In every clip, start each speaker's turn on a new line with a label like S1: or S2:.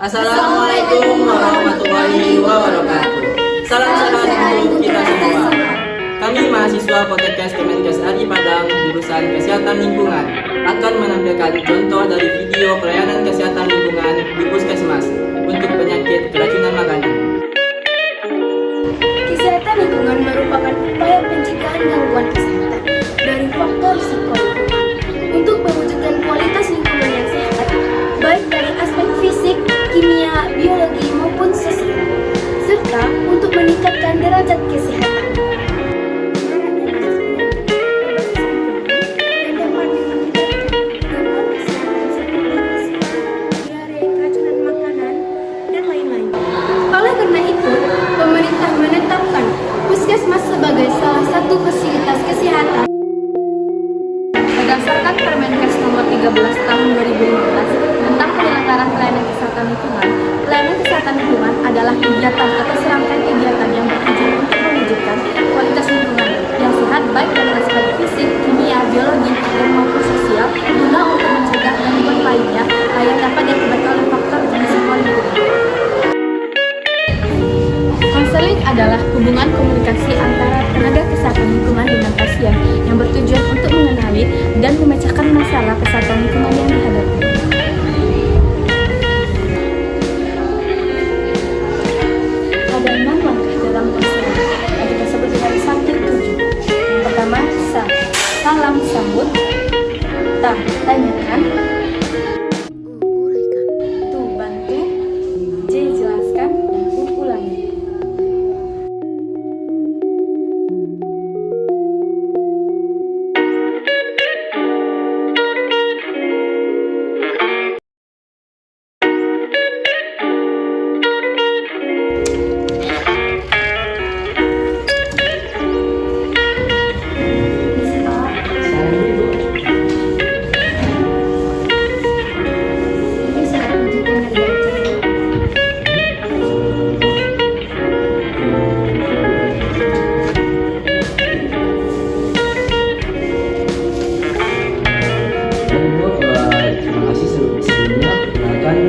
S1: Assalamualaikum warahmatullahi wabarakatuh. Salam sehat untuk kita semua. Kami mahasiswa Poltekkes Kemenkes RI Padang jurusan Kesehatan Lingkungan akan menampilkan contoh dari video pelayanan kesehatan lingkungan di Puskesmas untuk penyakit keracunan makanan.
S2: Kesehatan lingkungan merupakan upaya pencegahan gangguan kesehatan dari faktor risiko lingkungan untuk mewujudkan kualitas lingkungan yang sehat, baik dari aspek fisik, kimia, biologi maupun sosial, serta untuk meningkatkan derajat kesehatan. Oleh karena itu, pemerintah menetapkan Puskesmas sebagai salah satu fasilitas kesehatan.
S3: Berdasarkan Permenkes nomor 13 tahun 2015 tentang penyelenggaraan pelayanan kesehatan lingkungan, pelayanan kesehatan lingkungan adalah kegiatan atau serangkaian kegiatan yang bertujuan untuk mewujudkan kualitas lingkungan yang sehat baik dari aspek fisik, kimia, biologi, dan maupun sosial guna untuk mencegah gangguan lainnya yang dapat diakibatkan oleh faktor risiko lingkungan. Konseling adalah hubungan komunikasi antara tenaga kesehatan lingkungan dengan pasien yang bertujuan untuk mengenali dan memecahkan masalah kesehatan lingkungan yang dihadapi. Ada 6 langkah dalam konseling yang kita sebut dengan 1-7. Yang pertama, salam sambut, tanyakan, bantu, jelaskan, dan ulangi.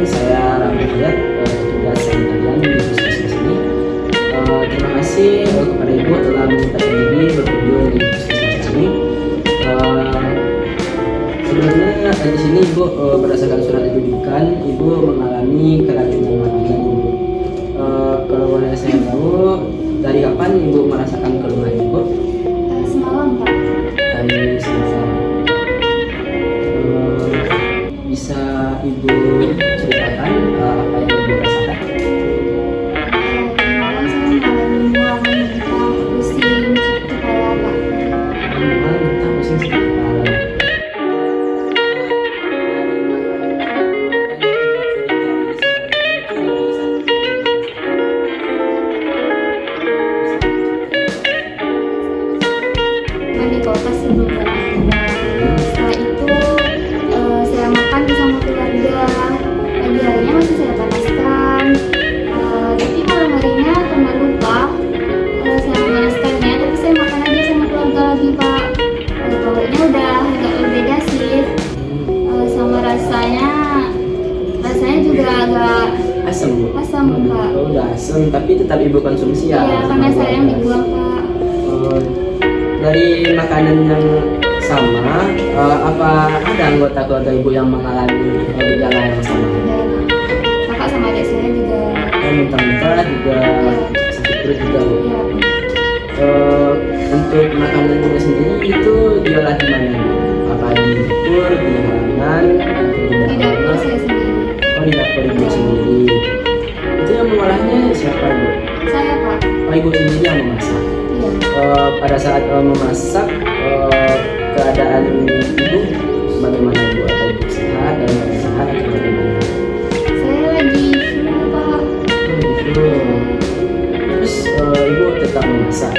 S1: Saya Rami Hidayat, petugas sanitarian di Puskesmas ini. Terima kasih kepada Ibu telah menyempatkan diri berkunjung di Puskesmas ini. Sebenarnya di sini Ibu berdasarkan surat rujukan Ibu mengalami keracunan makanan. Kalau boleh saya tahu, dari kapan Ibu merasakan keluhan Ibu?
S2: Semalam, Pak.
S1: Dari semalam. Bisa Ibu ceritakan apa yang Ibu rasakan?
S2: Kemarin saya mengalami mual, muntah, pusing, sakit kepala, Pak.
S1: Mual, muntah, pusing, sakit kepala.
S2: Di kota sebelum olahraga. Setelah itu saya makan bersama keluarga. Pagi harinya masih saya panaskan, tapi malam harinya karena lupa saya memanaskannya, tapi saya makan aja sama keluarga lagi, Pak. Baunya udah agak berbeda sih, sama rasanya juga agak
S1: Asam, Bu?
S2: asam, Pak.
S1: Oh, udah asam, tapi tetap Ibu konsumsi ya?
S2: Iya, karena saya yang dibuang, Pak.
S1: Dari makanan yang sama, apa ada anggota keluarga Ibu yang mengalami gejala yang sama?
S2: Dan kakak sama adik saya juga.
S1: Muntah-muntah juga, sakit perut juga, Bu?
S2: Iya,
S1: Untuk makanannya sendiri itu diolah di mana, Bu? Apa di dapur, di halaman, atau
S2: di dapur saya sendiri.
S1: Oh, di dapur Ibu sendiri. Itu yang mengolahnya siapa, Bu?
S2: Saya, Pak.
S1: Oh, Ibu sendiri yang memasak.
S2: Iya.
S1: Pada saat memasak, keadaan Ibu bagaimana, Ibu? Atau Ibu sehat dan sehat atau bagaimana?
S2: Saya lagi flu, Pak.
S1: Oh, gitu. Terus Ibu tetap memasak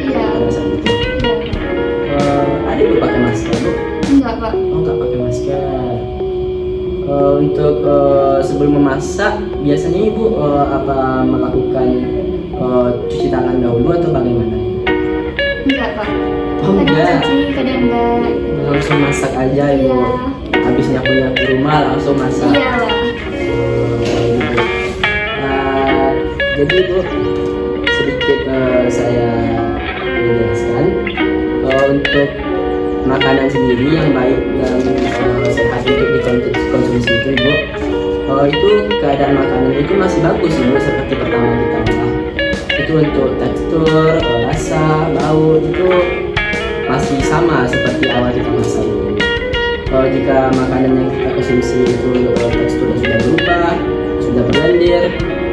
S2: Iya.
S1: pada saat itu.
S2: Iya.
S1: Ada Ibu pakai masker, Bu?
S2: Enggak, Pak.
S1: Oh, nggak pakai masker. Untuk sebelum memasak, biasanya Ibu apa melakukan cuci tangan dahulu atau bagaimana?
S2: Enggak, Pak.
S1: Oh,
S2: Kadang
S1: enggak.
S2: cuci, kadang enggak.
S1: Langsung masak aja, Ibu.
S2: Iya.
S1: Habis nyapu-nyapu rumah langsung masak.
S2: Iya, Pak.
S1: Gitu. Jadi Bu, sedikit saya menjelaskan untuk makanan sendiri yang baik dan sehat untuk dikonsumsi itu Bu, itu keadaan makanan itu masih bagus Bu, seperti pertama kita olah. Itu untuk tekstur, rasa, bau itu masih sama seperti awal kita masak Bu. Jika makanan yang kita konsumsi itu teksturnya sudah berubah, sudah berlendir,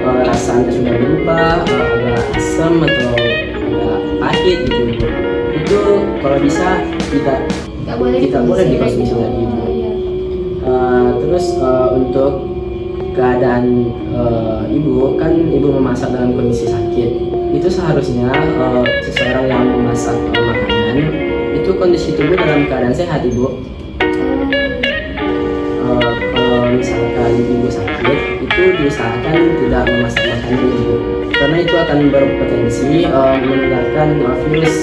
S1: rasanya sudah berubah, agak asam atau agak pahit gitu Bu, itu kalau bisa tidak boleh dikonsumsi lagi Bu. Terus untuk keadaan ibu, kan ibu memasak dalam kondisi sakit, itu seharusnya seseorang yang memasak makanan itu kondisi tubuh dalam keadaan sehat ibu. Kalau misalkan ibu sakit, itu diusahakan tidak memasak makanan ibu, karena itu akan berpotensi menularkan virus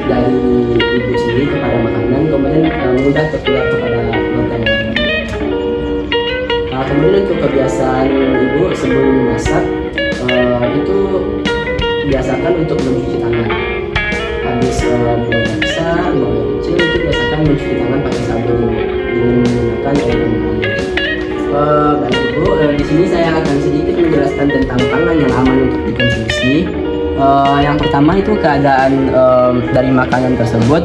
S1: dari ibu sendiri kepada makanan, kemudian mudah tertular kepada keluarga. Kemudian untuk kebiasaan ibu sebelum memasak, itu biasakan untuk mencuci tangan. Habis buang air besar, buang air kecil, itu biasakan mencuci tangan pakai sabun dengan menggunakan air dan mengalir. Baik ibu, di sini saya akan sedikit menjelaskan tentang pangan yang aman untuk dikonsumsi. Yang pertama itu keadaan dari makanan tersebut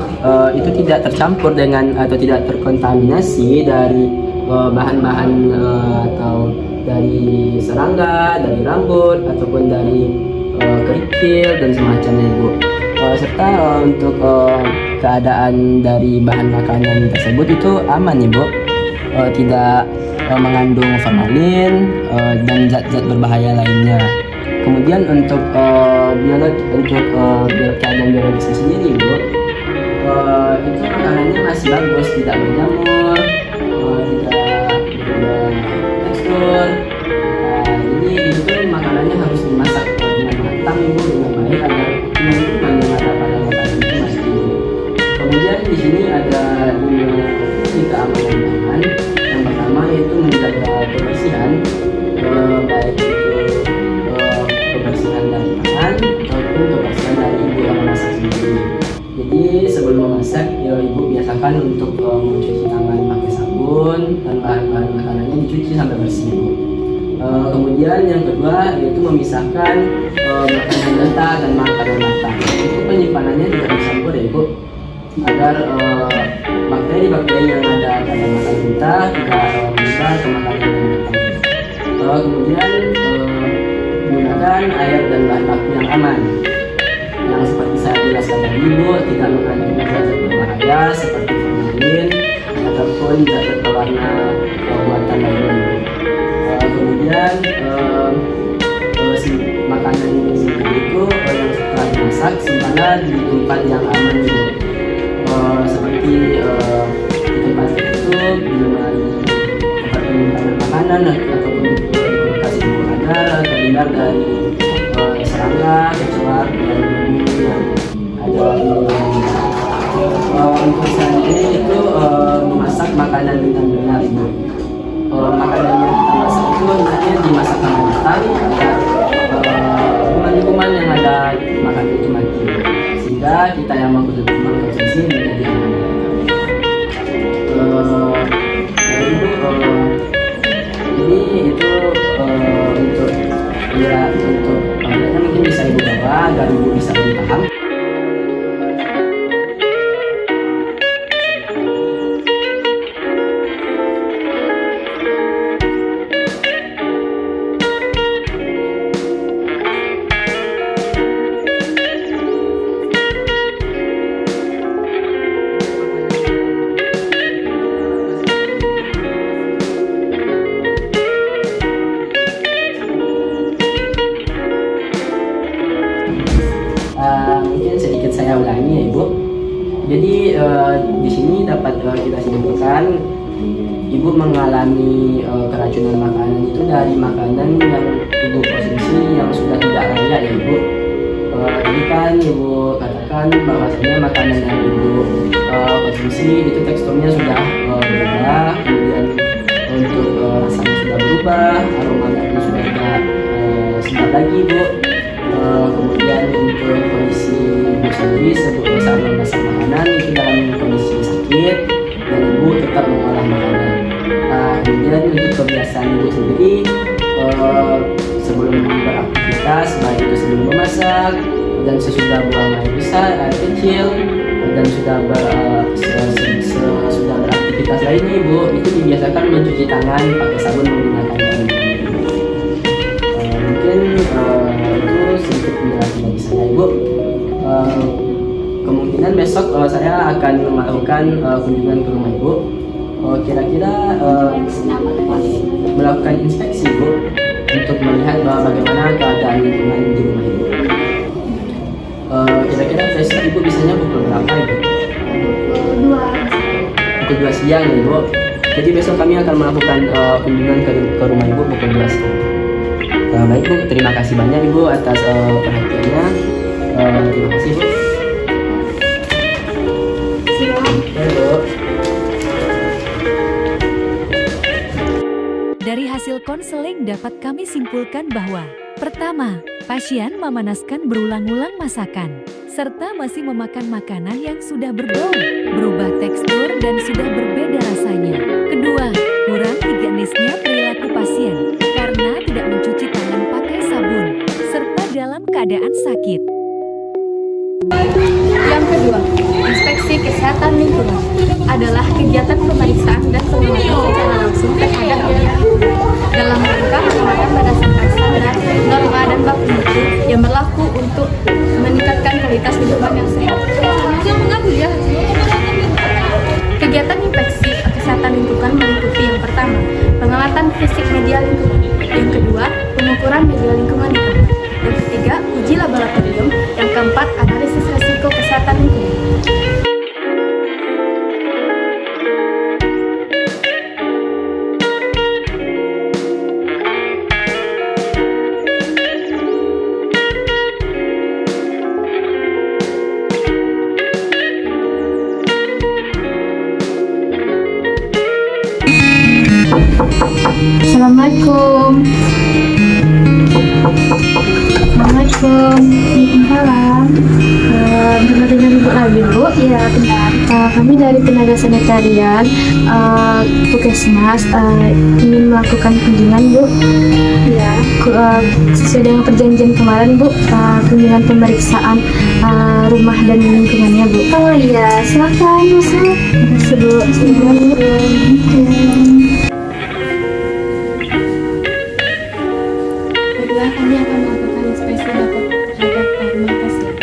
S1: itu tidak tercampur dengan atau tidak terkontaminasi dari bahan-bahan atau dari serangga, dari rambut ataupun dari kerikil dan semacamnya ibu. Serta untuk keadaan dari bahan makanan tersebut itu aman ibu, tidak mengandung formalin dan zat-zat berbahaya lainnya. Kemudian untuk keadaan biologisnya sendiri ibu, itu makanannya masih bagus, tidak berjamur, tidak berubah tekstur. Jadi itu makanannya harus dimasak dengan matang ibu, dengan baik agar kuman yang ada pada makanan itu masih hidup. Kemudian di sini ada 5 kunci keamanan pangan. Yang pertama yaitu menjaga kebersihan, baik itu kebersihan dari tangan ataupun kebersihan dari ibu yang memasak sendiri. Jadi sebelum memasak, ya ibu biasakan untuk mencuci tangan pakai sabun dan bahan-bahan makanannya dicuci sampai bersih ibu. Kemudian yang kedua yaitu memisahkan makanan mentah dan makanan matang. Itu penyimpanannya tidak dicampur ya ibu, agar bakteri-bakteri yang ada pada makanan mentah tidak menyebar ke makanan yang matang. Kemudian gunakan air dan bahan baku yang aman, yang seperti saya jelaskan tadi ibu, tidak mengandung zat-zat berbahaya seperti formalin ataupun zat-zat pewarna buatan lainnya. Kemudian makanan itu yang setelah dimasak simpanlah di tempat yang aman ibu, seperti di tempat tertutup, di lemari tempat penyimpanan makanan ataupun di kulkas ibu, agar terhindar dari serangga, kecoak dan bulu yang ada di dalamnya. Untuk selanjutnya itu memasak makanan dengan benar ibu. Makanan yang kita masak itu hendaknya dimasak dengan matang agar kuman-kuman yang ada makanan itu mati, sehingga kita yang mengkonsumsi menjadi aman. Jadi itu untuk pembelajaran mungkin bisa ibu bawa agar ibu bisa lebih paham. Mungkin sedikit saya ulangi ya ibu. Jadi di sini dapat kita simpulkan, ibu mengalami keracunan makanan itu dari makanan yang ibu konsumsi yang sudah tidak layak ya ibu. Jadi kan ibu katakan bahwasanya makanan yang ibu konsumsi itu teksturnya sudah berubah, kemudian untuk rasanya sudah berubah, aromanya sudah tidak sedap lagi Bu. Kemudian untuk kondisi ibu sendiri saat memasak makanan itu dalam kondisi sakit dan ibu tetap mengolah makanan. Kemudian untuk kebiasaan ibu sendiri sebelum beraktivitas, baik itu sebelum memasak dan sesudah buang air besar, air kecil, dan sudah beraktivitas lainnya ibu itu dibiasakan mencuci tangan pakai sabun menggunakan air. Mungkin itu sedikit penjelasan dari saya ibu. Kemungkinan besok saya akan melakukan kunjungan ke rumah ibu. Kira-kira melakukan inspeksi ibu untuk melihat bagaimana keadaan lingkungan di rumah ibu. Kira-kira besok ibu bisanya pukul berapa ibu? Pukul 2 siang ibu. Jadi besok kami akan melakukan kunjungan ke rumah ibu pukul 2 siang. Baik Bu, terima kasih banyak Ibu atas perhatiannya. Terima kasih Bu. Halo.
S4: Dari hasil konseling dapat kami simpulkan bahwa pertama, pasien memanaskan berulang-ulang masakan, serta masih memakan makanan yang sudah berbau, berubah tekstur dan sudah berbeda rasanya. Kedua, kurang higienisnya perilaku pasien karena tidak mencuci tangan pakai sabun, serta dalam keadaan sakit.
S3: Yang kedua, inspeksi kesehatan lingkungan adalah kegiatan pemeriksaan dan pengamatan secara langsung terhadap wilayah dalam rangka pengamatan berdasarkan standar, norma, dan baku mutu yang berlaku untuk meningkatkan kualitas lingkungan yang sehat. Kegiatan inspeksi kesehatan lingkungan meliputi yang pertama, pengamatan fisik media lingkungan, yang kedua, pengukuran media lingkungan di tempat, yang ketiga, uji laboratorium, yang keempat, analisis risiko kesehatan lingkungan.
S2: Assalamualaikum. Assalamualaikum. Waalaikumsalam. Benar dengan Ibu lagi Bu? Iya benar. Kami dari tenaga sanitarian Puskesmas ingin melakukan kunjungan Bu. Ya. Sesuai dengan perjanjian kemarin Bu, kunjungan pemeriksaan rumah dan lingkungannya Bu. Oh iya, silakan masuk. Terima kasih Bu. Assalamualaikum.
S3: Kami akan melakukan inspeksi dapur terhadap rumah pasien.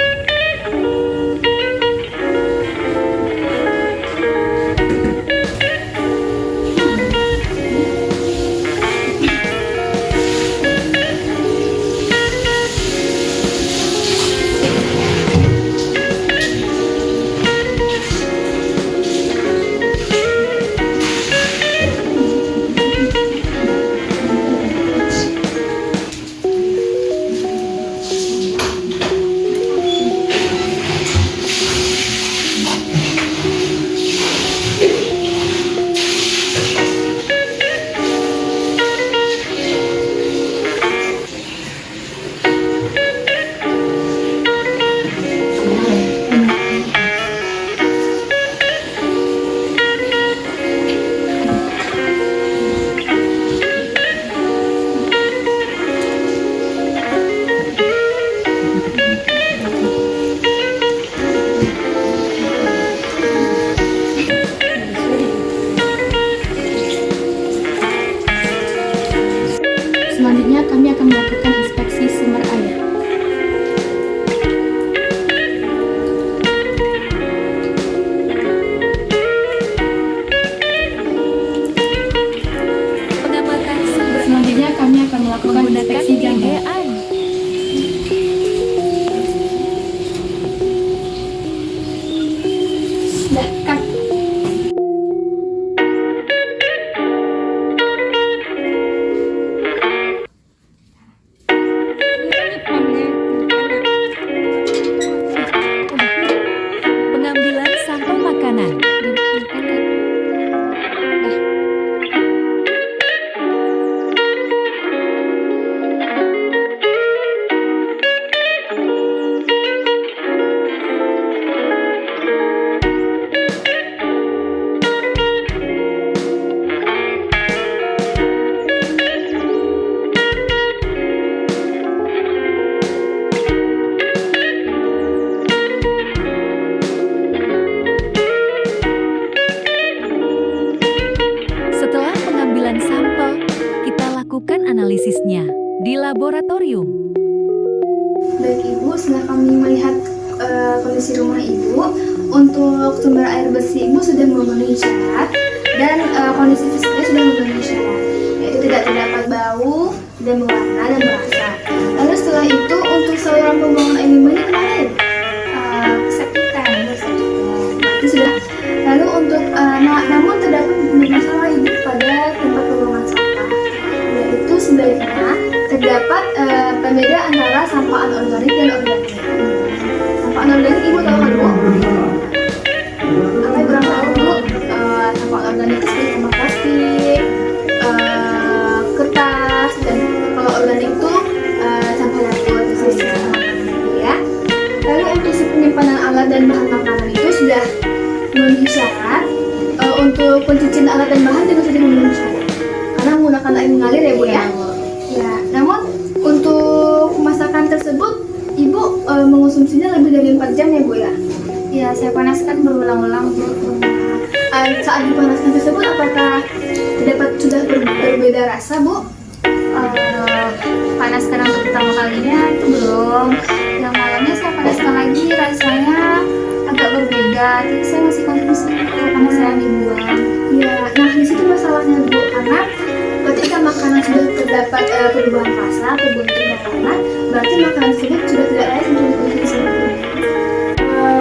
S4: laboratorium.
S2: Baik Ibu, setelah kami melihat kondisi rumah Ibu, untuk sumber air bersih Ibu sudah memenuhi syarat dan kondisi fisiknya sudah memenuhi syarat, yaitu tidak terdapat bau, tidak mewarna dan berasa. Lalu setelah itu untuk saluran pembuangan air limbahnya kemarin septikan, itu sudah. Lalu untuk namun terdapat masalah Ibu pada tempat pembuangan sampah, yaitu sebaiknya terdapat pembeda antara sampah anorganik dan organik. Sampah anorganik Ibu tahu kan Bu? Apa kurang tahu Bu? Sampah anorganik itu seperti sampah plastik, kertas, dan kalau organik itu sampah dapur, ya. Lalu untuk penyimpanan alat dan bahan makanan itu sudah memenuhi syarat. Untuk pencucian alat dan bahan juga sudah memenuhi syarat karena menggunakan air mengalir ya Bu ya. Ya, namun untuk masakan tersebut Ibu mengonsumsinya lebih dari 4 jam ya Bu ya? Ya, saya panaskan berulang-ulang Bu. Saat dipanaskan tersebut apakah terdapat sudah berbeda rasa Bu?
S3: Panaskan untuk pertama kalinya itu belum. Yang malamnya saya panaskan lagi, rasanya agak berbeda. Jadi saya masih konsumsi karena saya dibuang.
S2: Ya, nah di situ masalahnya Bu, karena ketika makanan sudah terdapat perubahan rasa, berbentuk dan warna, berarti makanan tersebut sudah tidak layak untuk dikonsumsi.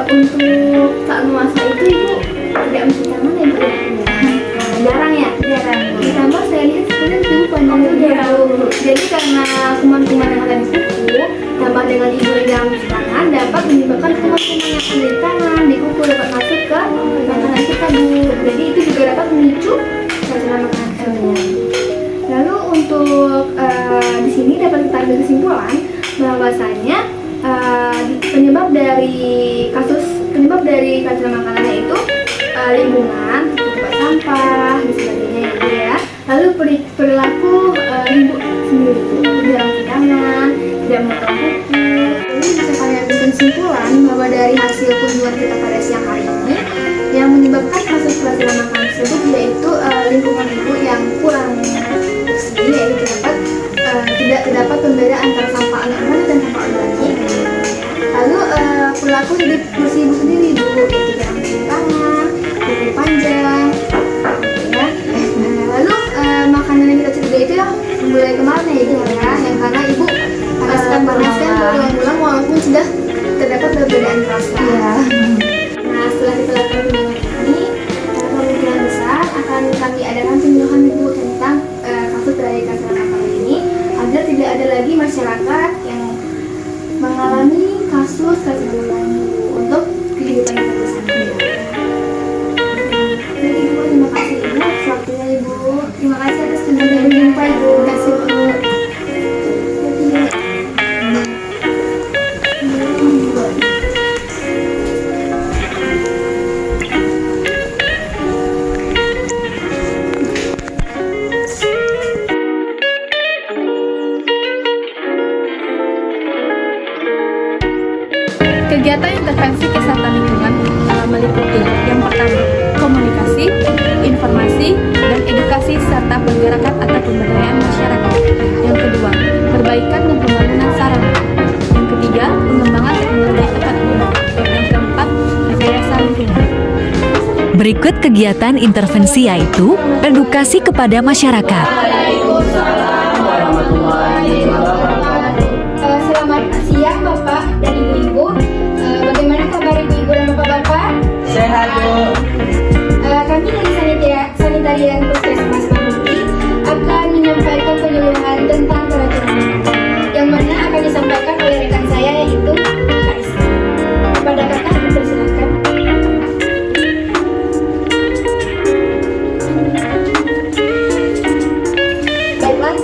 S2: Untuk saat memasak itu Ibu tidak mesti tangan ya Bu? Jarang ya? Jarang. Ditambah saya lihat sebenarnya Ibu panjangnya jauh. Jadi karena kuman-kuman yang ada di kuku, tambah dengan Ibu yang mencuci tangan, dapat menyebabkan kuman-kuman yang ada di tangan, di kuku dapat masuk ke makanan kita Bu. Jadi itu juga dapat memicu keracunan makanan kita. Lalu untuk di sini dapat kita ambil kesimpulan bahwasanya penyebab dari keracunan makanannya itu lingkungan, tempat sampah, dan sebagainya ya Bu ya. Lalu perilaku Ibu sendiri, jarang cuci tangan, tidak memotong kuku. Ini bisa kalian ambil kesimpulan bahwa dari hasil kunjungan kita pada siang hari ini yang menyebabkan kasus keracunan makanan tersebut yaitu lingkungan Ibu yang kurang bersih, yaitu tidak terdapat pembeda antara sampah anorganik dan sampah organik. Lalu perilaku hidup bersih Ibu sendiri Bu, yaitu jarang cuci tangan, kuku panjang, ya. Lalu makanan yang kita cegah itu yang mulai kemarin ya Ibu ya, yang karena Ibu panaskan berulang-ulang walaupun sudah terdapat perbedaan rasa. Ya. Nah, setelah kita lakukan kunjungan ini, kemungkinan besar akan kami adakan penyuluhan Ibu tentang kasus dari keracunan makanan ini agar tidak ada lagi masyarakat yang mengalami kasus keracunan makanan untuk kehidupan kita bersama. Jadi Ibu, terima kasih Ibu atas waktunya Ibu. Terima kasih atas kunjungan berjumpa Ibu. Terima kasih Bu.
S3: Kegiatan intervensi kesehatan lingkungan meliputi yang pertama, komunikasi, informasi, dan edukasi serta penggerakan atau pemberdayaan masyarakat. Yang kedua, perbaikan dan pembangunan sarana. Yang ketiga, pengembangan teknologi tepat guna. Yang keempat, rekayasa lingkungan.
S4: Berikut kegiatan intervensi yaitu edukasi kepada masyarakat.
S2: Selamat siang Bapak dan Ibu-Ibu. Bagaimana kabar Ibu-Ibu dan Bapak-Bapak?
S1: Sehat Bu.
S2: Kami dari Sanitarian Puskesmas Mamuki akan menyampaikan penyuluhan tentang keracunan makanan yang mana akan disampaikan oleh rekan saya yaitu Kak Isra. Kepada Kakak dipersilakan. Baiklah,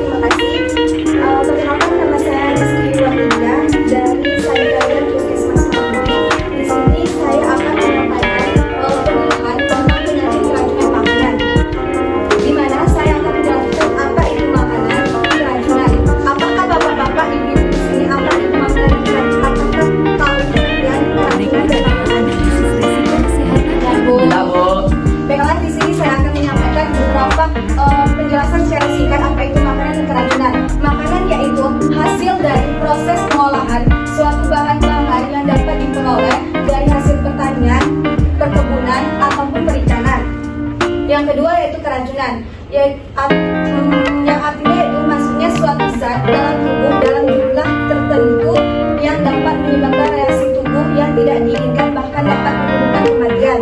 S5: yang artinya itu maksudnya suatu zat dalam tubuh dalam jumlah tertentu yang dapat menyebabkan reaksi tubuh yang tidak diinginkan, bahkan dapat menimbulkan kematian.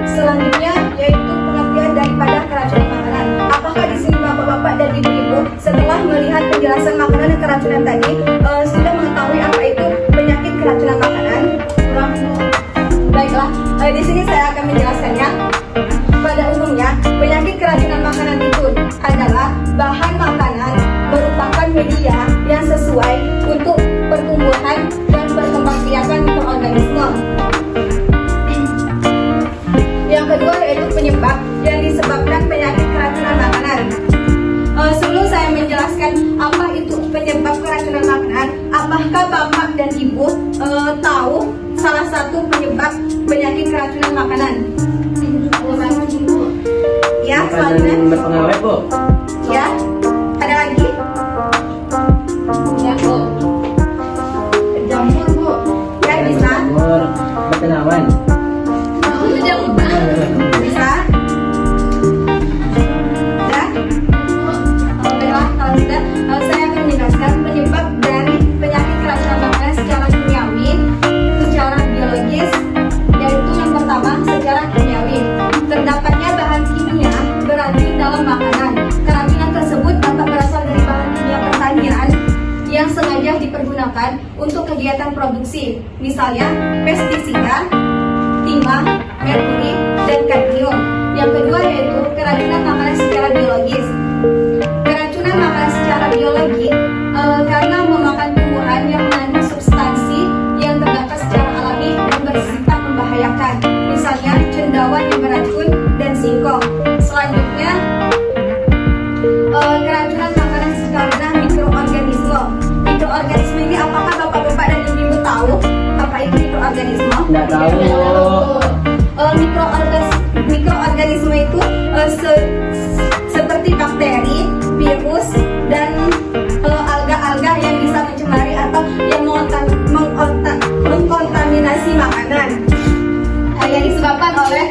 S5: Selanjutnya yaitu pengertian daripada keracunan makanan. Apakah di sini bapak-bapak dan ibu-ibu setelah melihat penjelasan makanan dan keracunan tadi sudah mengetahui apa itu penyakit keracunan makanan? Baiklah, di sini saya akan menjelaskannya. Pada umumnya, penyakit keracunan makanan itu adalah bahan makanan merupakan media yang sesuai untuk pertumbuhan dan perkembangbiakan mikroorganisme. Yang kedua yaitu penyebab yang disebabkan penyakit keracunan makanan. Sebelum saya menjelaskan apa itu penyebab keracunan makanan, apakah bapak dan ibu tahu salah satu penyebab penyakit keracunan makanan? Ya, soalnya
S1: berpengawet, Bu.
S5: ya. Ada lagi? Ya, Bu. Jamur, Bu. Ya, bisa.
S1: Jamur berkenawan.
S5: Bisa. Ya. Baiklah, kalau tidak, saya akan menjelaskan penyebab dari penyakit keracunan makanan secara kimiawi, secara biologis, yaitu yang pertama secara kimiawi. Terdapatnya bahan kimia beracun dalam makanan. Keracunan tersebut dapat berasal dari bahan kimia pertanian yang sengaja dipergunakan untuk kegiatan produksi, misalnya pestisida, timah, merkuri, dan kadmium. Yang kedua yaitu keracunan makanan secara biologis. Keracunan makanan secara biologi karena memakan tumbuhan yang mengandung substansi yang terdapat secara alami dan bersifat membahayakan, misalnya cendawan yang beracun dan singkong. Selanjutnya keracunan makanan karena mikroorganisme. Mikroorganisme ini apakah bapak-bapak dan ibu tahu apa itu mikroorganisme?
S1: Tidak tahu.
S5: Mikroorganisme itu seperti bakteri, virus, dan alga-alga yang bisa mencemari atau yang mengkontaminasi makanan. Yang disebabkan oleh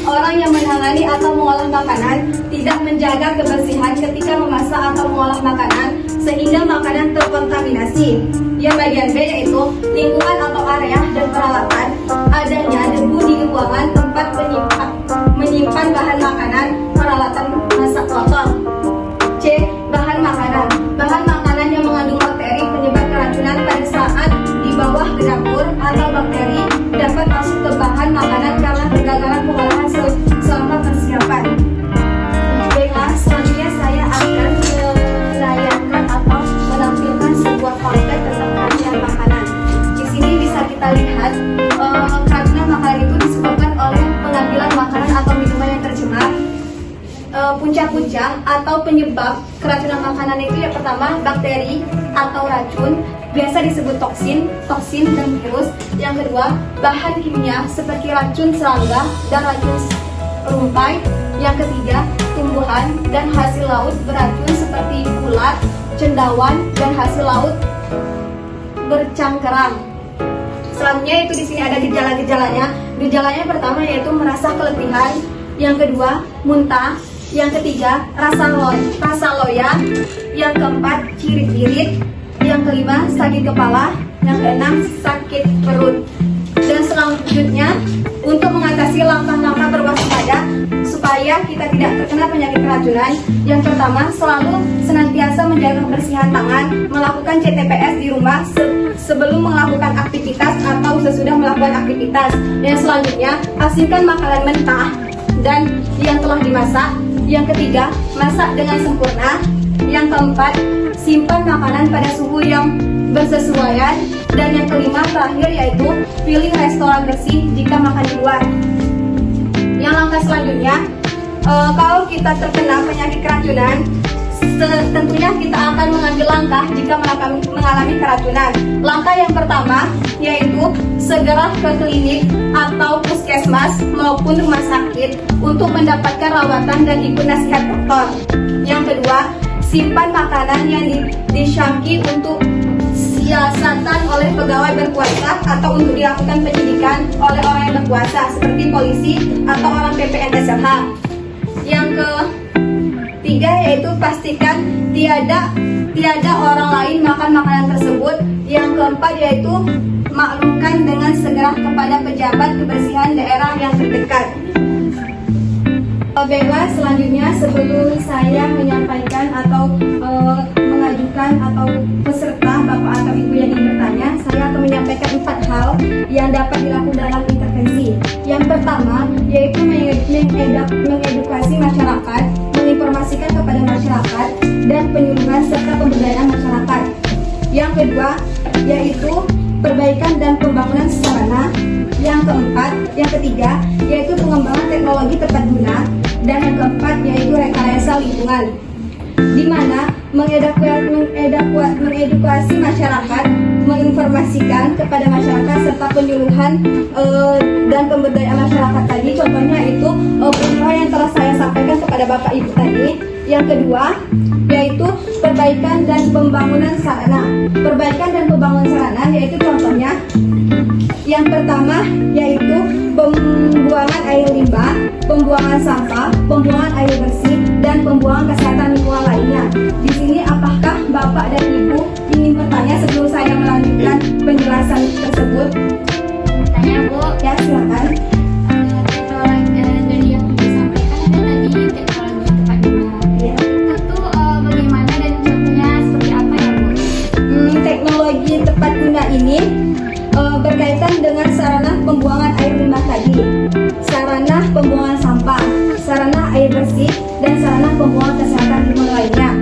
S5: orang yang menangani atau mengolah makanan tidak menjaga kebersihan ketika memasak atau mengolah makanan sehingga makanan terkontaminasi. Yang bagian B yaitu lingkungan atau area dan peralatan, adanya debu di ruangan tempat menyimpan bahan makanan, peralatan masak kotor. C. Bahan makanan. Bahan makanan yang mengandung bakteri penyebab keracunan pada saat dibawa ke dapur atau bakteri dapat masuk ke bahan makanan karena kegagalan pengolahan selama persiapan. Baiklah, selanjutnya saya akan menayangkan atau menampilkan sebuah fakta tentang keracunan makanan. Di sini bisa kita lihat keracunan makanan itu disebabkan oleh pengambilan makanan atau minuman yang tercemar. Punca-punca atau penyebab keracunan makanan itu yang pertama bakteri atau racun, biasa disebut toksin dan virus. Yang kedua, bahan kimia seperti racun serangga dan racun rumpai. Yang ketiga, tumbuhan dan hasil laut beracun seperti ulat, cendawan, dan hasil laut bercangkerang. Selanjutnya itu di sini ada gejala-gejalanya. Gejalanya pertama yaitu merasa keletihan, yang kedua muntah, yang ketiga rasa loya, yang keempat cirit-cirit, yang kelima sakit kepala, yang keenam sakit perut. Dan selanjutnya untuk mengatasi langkah-langkah berwaspada supaya kita tidak terkena penyakit keracunan, yang pertama selalu senantiasa menjaga kebersihan tangan, melakukan CTPS di rumah sebelum melakukan aktivitas atau sesudah melakukan aktivitas. Yang selanjutnya asingkan makanan mentah dan yang telah dimasak. Yang ketiga, masak dengan sempurna. Yang keempat, simpan makanan pada suhu yang bersesuaian. Dan yang kelima terakhir yaitu pilih restoran bersih jika makan di luar. Yang langkah selanjutnya, kalau kita terkena penyakit keracunan, tentunya kita akan mengambil langkah jika mengalami keracunan. Langkah yang pertama yaitu segera ke klinik atau puskesmas maupun rumah sakit untuk mendapatkan rawatan dan ikut nasihat dokter. Yang kedua, simpan makanan yang disyaki untuk siasatan oleh pegawai berkuasa atau untuk dilakukan penyidikan oleh orang yang berkuasa seperti polisi atau orang PPNSLH. Yang ketiga yaitu pastikan tiada orang lain makan makanan tersebut. Yang keempat yaitu maklumkan dengan segera kepada pejabat kebersihan daerah yang terdekat. Baiklah, selanjutnya sebelum saya menyampaikan atau mengajukan atau peserta Bapak atau Ibu yang ingin bertanya, saya akan menyampaikan 4 hal yang dapat dilakukan dalam intervensi. Yang pertama yaitu mengedukasi masyarakat, menginformasikan kepada masyarakat, dan penyuluhan serta pemberdayaan masyarakat. Yang kedua yaitu perbaikan dan pembangunan sarana. Yang ketiga yaitu pengembangan teknologi tepat guna. Dan yang keempat yaitu rekayasa lingkungan, di mana mengedukasi masyarakat, menginformasikan kepada masyarakat serta penyuluhan dan pemberdayaan masyarakat tadi. Contohnya itu penyuluhan yang telah saya sampaikan kepada Bapak Ibu tadi. Yang kedua yaitu perbaikan dan pembangunan sarana. Perbaikan dan pembangunan sarana yaitu contohnya yang pertama yaitu pembuangan air limbah, pembuangan sampah, pembuangan air bersih, dan pembuangan kesehatan lingkungan lainnya. Di sini apakah Bapak dan Ibu ingin bertanya sebelum saya melanjutkan penjelasan tersebut?
S2: Tanya Bu.
S5: Ya, silakan.
S2: Dari yang Ibu sampaikan ada tadi teknologi tepat guna.
S5: Ya.
S2: Itu tuh bagaimana dan contohnya seperti apa ya Bu?
S5: Teknologi tepat guna ini berkaitan dengan sarana pembuangan air limbah tadi, sarana pembuangan sampah, sarana air bersih, dan sarana pembuangan kesehatan lingkungan lainnya.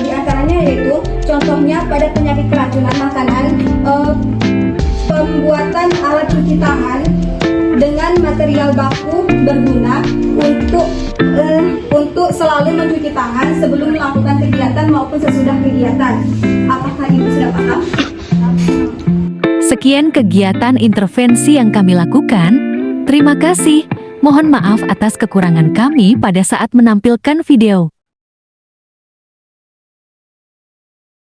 S5: Di antaranya yaitu contohnya pada penyakit keracunan makanan, pembuatan alat cuci tangan dengan material baku berguna untuk selalu mencuci tangan sebelum melakukan kegiatan maupun sesudah kegiatan. Apakah Ibu sudah paham?
S4: Sekian kegiatan intervensi yang kami lakukan. Terima kasih. Mohon maaf atas kekurangan kami pada saat menampilkan video.